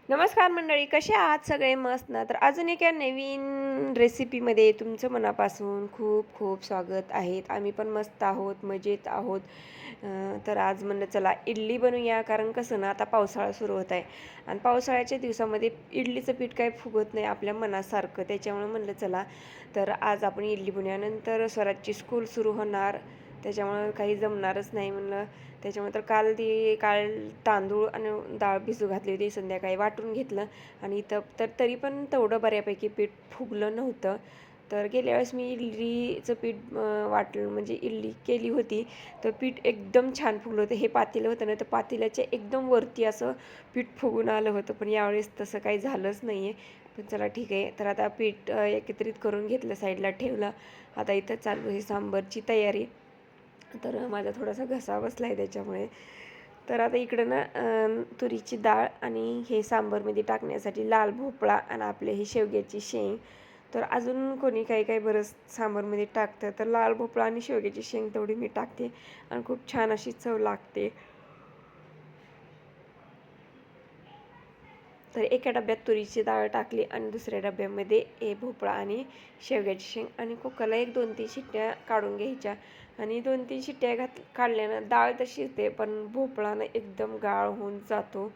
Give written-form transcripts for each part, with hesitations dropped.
नमस्कार मंडळी, कसे आहात सगळे? मस्त ना? तर अजून एका नवीन रेसिपीमध्ये तुमचं मनापासून खूप खूप स्वागत आहेत. आम्ही पण मस्त आहोत, मजेत आहोत. तर आज म्हणलं चला इडली बनवूया, कारण कसं ना आता पावसाळा सुरू होत आहे आणि पावसाळ्याच्या दिवसामध्ये इडलीचं पीठ काही फुगत नाही आपल्या मनासारखं. त्याच्यामुळे म्हणलं चला तर आज आपण इडली बनवूया. नंतर स्वराजची स्कूल सुरू होणार, त्याच्यामुळं काही जमणारच नाही म्हणलं. त्याच्यामुळे तर काल तांदूळ आणि डाळ भिजू घातली होती, संध्याकाळी वाटून घेतलं आणि इथं तर तरी पण तेवढं बऱ्यापैकी पीठ फुगलं नव्हतं. तर गेल्या वेळेस मी इडलीचं पीठ वाटलं म्हणजे इडली केली होती, तर पीठ एकदम छान फुगलं होतं. हे पातेलं होतं ना, तर पातेल्याच्या एकदम वरती असं पीठ फुगून आलं होतं, पण यावेळेस तसं काही झालंच नाही आहे. पण चला ठीक आहे. तर आता पीठ एकत्रित करून घेतलं, साईडला ठेवलं. आता इथं चालू आहे सांबारची तयारी. तर माझा थोडासा घसा बसला आहे त्याच्यामुळे. तर आता इकडं ना तुरीची डाळ आणि हे सांबारमध्ये टाकण्यासाठी लाल भोपळा आणि आपले हे शेवग्याची शेंग. तर अजून कोणी काही काही बरंच सांबारमध्ये टाकतं, तर लाल भोपळा आणि शेवग्याची शेंग तेवढी मी टाकते आणि खूप छान अशी चव लागते. तर एका डब्यात तुरीची डाळ टाकली आणि दुसऱ्या डब्यामध्ये हे भोपळा आणि शेवग्याची शेंग आणि कुकरला 1-2-3 शिट्ट्या काढून घ्यायच्या. आणि 2-3 शिट्ट्या काढल्यानं डाळ तर शिजते, पण भोपळानं एकदम गाळ होऊन जातो.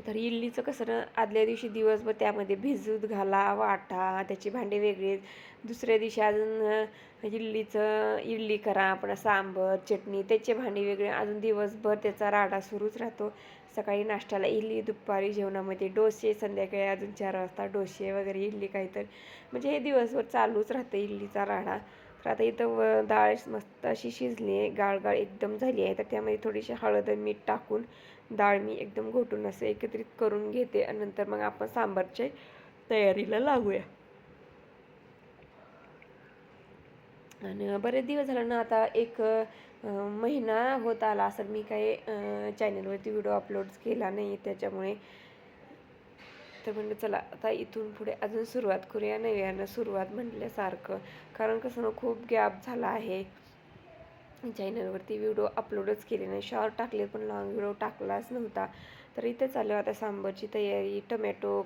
तर इडलीचं कसं ना, आदल्या दिवशी दिवसभर त्यामध्ये भिजत घाला, वाटा, त्याची भांडे वेगळी. दुसऱ्या दिवशी अजून इडली करा, पुन्हा सांबर, चटणी, त्याचे भांडी वेगळे. अजून दिवसभर त्याचा राडा सुरूच राहतो. सकाळी नाश्त्याला इडली, दुपारी जेवणामध्ये डोसे, संध्याकाळी अजून 4 वाजता डोसे वगैरे इडली काहीतरी. म्हणजे हे दिवसभर चालूच राहतं इडलीचा राडा. तर आता इथं डाळ मस्त अशी शिजली आहे, गाळ एकदम झाली आहे. तर त्यामध्ये थोडीशी हळद आणि मीठ टाकून डाळ मी एकदम घोटून असं एकत्रित करून घेते आणि नंतर मग आपण सांबारच्या तयारीला लागूया. आणि बरेच दिवस झालं ना, आता एक महिना होत आला असं मी काही चॅनलवरती व्हिडिओ अपलोड केला नाही, त्याच्यामुळे तर म्हणलं चला आता इथून पुढे अजून सुरुवात करूया नव्यानं सुरुवात म्हटल्यासारखं. कारण कसं ना, खूप गॅप झाला आहे. चॅनलवरती व्हिडिओ अपलोडच केले नाही, शॉर्ट टाकले पण लॉंग व्हिडिओ टाकलाच नव्हता. तर इथे चालू आता सांबारची तयारी. टमॅटो,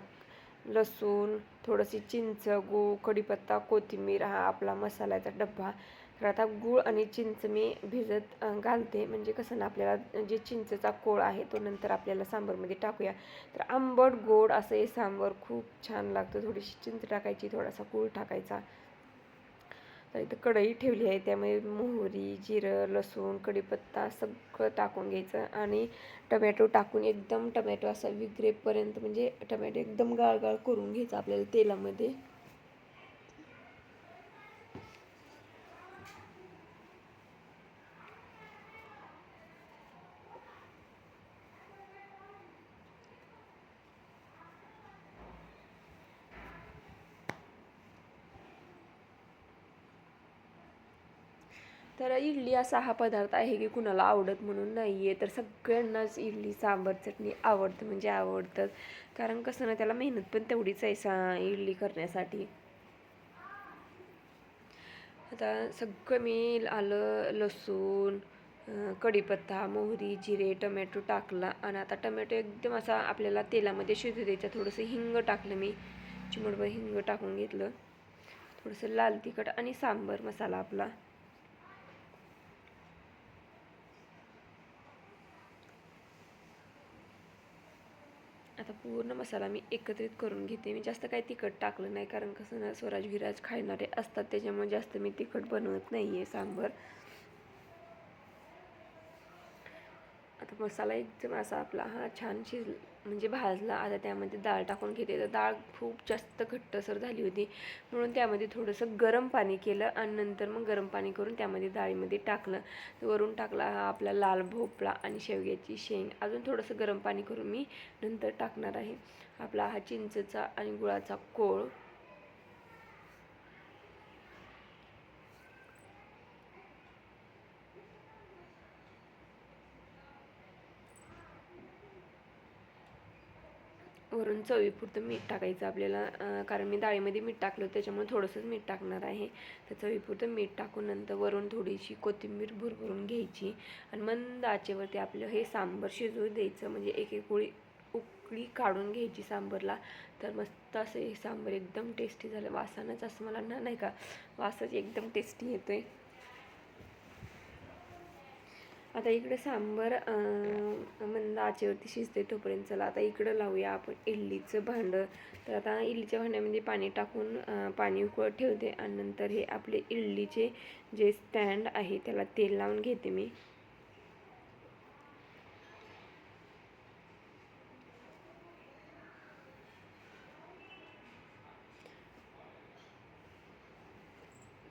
लसूण, थोडीशी चिंच, गूळ, कढीपत्ता, कोथिंबीर, हा आपला मसाल्याचा डब्बा. तर आता गूळ आणि चिंच मी भिजत घालते, म्हणजे कसं ना आपल्याला जे चिंचेचा कोळ आहे तो नंतर आपल्याला सांबारमध्ये टाकूया. तर आंबट गोड असं हे सांबार खूप छान लागतं. थोडीशी चिंच टाकायची, थोडासा गूळ टाकायचा. तर इथं कढई ठेवली आहे, त्यामुळे मोहरी, जिरं, लसूण, कढीपत्ता सगळं टाकून घ्यायचं आणि टमॅटो टाकून एकदम टमॅटो असा विघरेपर्यंत, म्हणजे टमॅटो एकदम गाळगाळ करून घ्यायचा आपल्याला तेलामध्ये. तर इडली असा हा पदार्थ आहे की कुणाला आवडत म्हणून नाही आहे. तर सगळ्यांनाच इडली सांबार चटणी आवडतं म्हणजे आवडतं. कारण कसं ना, त्याला मेहनत पण तेवढीच आहे इडली करण्यासाठी. आता सगळं मी आलं, लसूण, कढीपत्ता, मोहरी, जिरे, टमॅटो टाकला आणि आता टमॅटो एकदम असा आपल्याला तेलामध्ये शिजू द्यायचा. थोडंसं हिंग टाकलं मी, चिमूटभर हिंग टाकून घेतलं. थोडंसं लाल तिखट आणि सांबार मसाला आपला. आता पूर्ण मसाला मी एकत्रित करून घेते. मी जास्त काही तिखट टाकलं नाही, कारण कसं ना स्वराज विराज खाणारे असतात, त्याच्यामुळे जास्त मी तिखट बनवत नाही आहे सांबार. आता मसाला एकदम असा आपला हा छान म्हणजे भाजला. आता त्यामध्ये डाळ टाकून घेते. तर डाळ खूप जास्त घट्टसर झाली होती, म्हणून त्यामध्ये थोडंसं गरम पाणी केलं आणि नंतर मग गरम पाणी करून त्यामध्ये डाळीमध्ये टाकलं. वरून टाकला हा आपला लाल भोपळा आणि शेवग्याची शेंग. अजून थोडंसं गरम पाणी करून मी नंतर टाकणार आहे. आपला हा चिंचेचा आणि गुळाचा कोळ. वरून चवीपुरतं मीठ टाकायचं आपल्याला, कारण मी डाळीमध्ये मीठ टाकलं त्याच्यामुळे थोडंसंच मीठ टाकणार आहे. तर चवीपुरतं मीठ टाकून नंतर वरून थोडीशी कोथिंबीर भरभरून घ्यायची आणि मंद आचेवरती आपलं हे सांबार शिजवू द्यायचं. म्हणजे एक एक उकळी काढून घ्यायची सांबारला. तर मस्त असं हे सांबार एकदम टेस्टी झालं. वासानंच असं मला नाही का वासच एकदम टेस्टी येतो आहे. आता इकडे सांबार मंद आचेवरती शिजते तोपर्यंत चला आता इकडं लावूया आपण इडलीचं भांडं. तर आता इडलीच्या भांड्यामध्ये पाणी टाकून पाणी उकळत ठेवते आणि नंतर हे आपले इडलीचे जे स्टँड आहे त्याला तेल लावून घेते मी.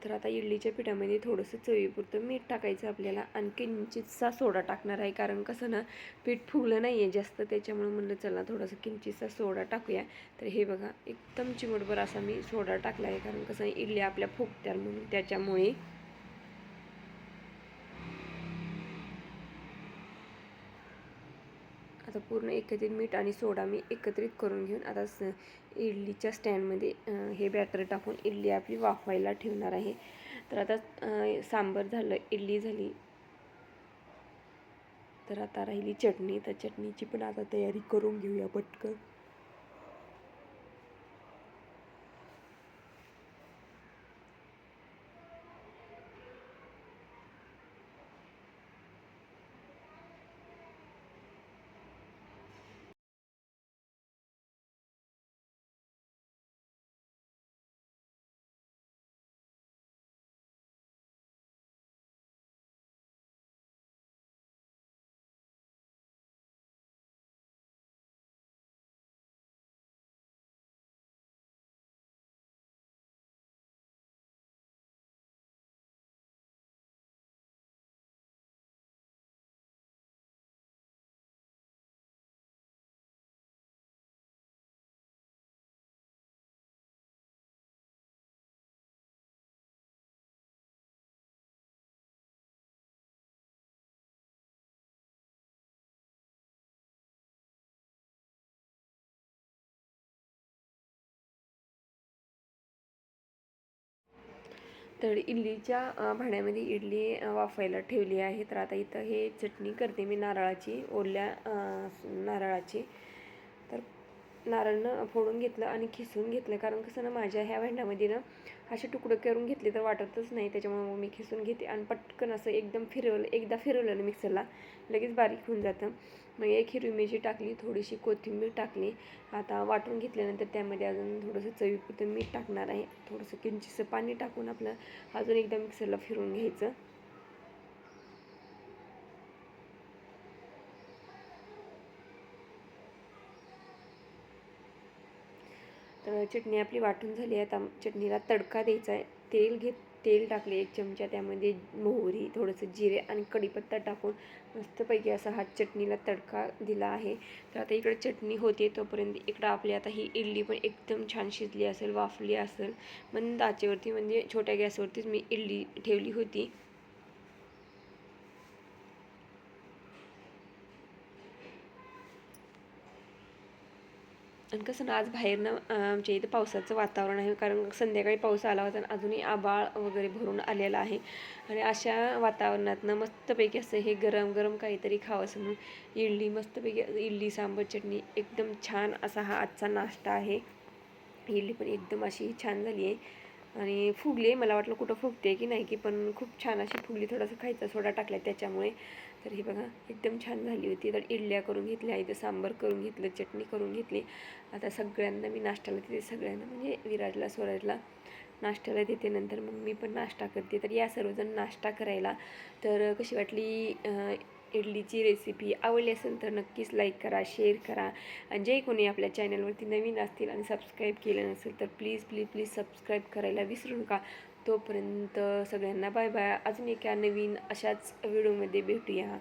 तर आता इडलीच्या पिठामध्ये थोडंसं चवीपुरतं मीठ टाकायचं आपल्याला आणि किंचितसा सोडा टाकणार आहे. कारण कसं ना पीठ फुगलं नाही आहे जास्त, त्याच्यामुळे म्हणलं चला थोडंसं किंचितसा सोडा टाकूया. तर हे बघा एकदम चिमटभर असा मी सोडा टाकला आहे, कारण कसं इडली आपल्या फुगत्या म्हणून त्याच्यामुळे. आता पूर्ण एकत्रित मीठ आणि सोडा मी एकत्रित करून घेऊन आता इडलीच्या स्टँडमध्ये हे बॅटर टाकून इडली आपली वाफवायला ठेवणार आहे. तर आता सांबार झालं, इडली झाली. तर आता राहिली चटणी. तर चटणीची पण आता तयारी करून घेऊया पटकन. तर इडलीच्या भांड्यामध्ये इडली वाफायला ठेवली आहे. तर आता इथं हे चटणी करते मी नारळाची, ओल्या नारळाची. तर नारळनं फोडून घेतलं आणि खिसून घेतलं, कारण कसं ना माझ्या ह्या भांड्यामध्ये ना असे तुकडं करून घेतले तर वाटतच नाही, त्याच्यामुळे मग मी खिसून घेते आणि पटकन असं एकदम एकदा फिरवलं ना मिक्सरला लगेच बारीक होऊन जातं. मग एक हिरवी मिरची टाकली, थोडीशी कोथिंबीर टाकली. आता वाटून घेतल्यानंतर त्यामध्ये अजून थोडंसं चवीपुरतं मीठ टाकणार आहे. थोडंसं किंचितसं पाणी टाकून आपलं अजून एकदा मिक्सरला फिरवून घ्यायचं. तर चटणी आपली वाटून झाली आहे. आता चटणीला तडका द्यायचा आहे. तेल टाकले 1 चमचा, त्यामध्ये मोहरी, थोडंसं जिरे आणि कढीपत्ता टाकून मस्तपैकी असा हा चटणीला तडका दिला आहे. तर आता इकडे चटणी होते तोपर्यंत इकडं आपली आता ही इडली पण एकदम छान शिजली असेल, वाफली असेल. मंद आचेवरती म्हणजे छोट्या गॅसवरतीच मी इडली ठेवली होती. आणि कसं ना आज बाहेरनं आमच्या इथं पावसाचं वातावरण आहे, कारण संध्याकाळी पाऊस आला होता आणि अजूनही आभाळ वगैरे भरून आलेलं आहे. आणि अशा वातावरणातनं मस्तपैकी असं हे गरम गरम काहीतरी खावंसं म्हणून इडली मस्तपैकी इडली सांबार चटणी एकदम छान असा हा आजचा नाश्ता आहे. इडली पण एकदम अशी छान झाली आहे आणि फुगली आहे. मला वाटलं कुठं फुगते की नाही की, पण खूप छान अशी फुगली. थोडासा खायचा सोडा टाकला त्याच्यामुळे. तर हे बघा एकदम छान झाली होती. तर इडल्या करून घेतल्या, इथं सांबार करून घेतलं, चटणी करून घेतली. आता सगळ्यांना मी नाश्त्याला देते, सगळ्यांना म्हणजे विराजला, स्वराजला नाश्त्याला देते. नंतर मग मी पण नाश्ता करते. तर या सर्वजण नाश्ता करायला. तर कशी वाटली इडलीची रेसिपी? आवडली असेल तर नक्कीच लाईक करा, शेअर करा. आणि जे कोणी आपल्या चॅनलवरती नवीन असतील आणि सबस्क्राईब केलं नसेल तर प्लीज प्लीज प्लीज सबस्क्राईब करायला विसरू नका. तोपर्यंत सगळ्यांना बाय बाय. अजून एका नवीन अशाच व्हिडिओमध्ये भेटूया.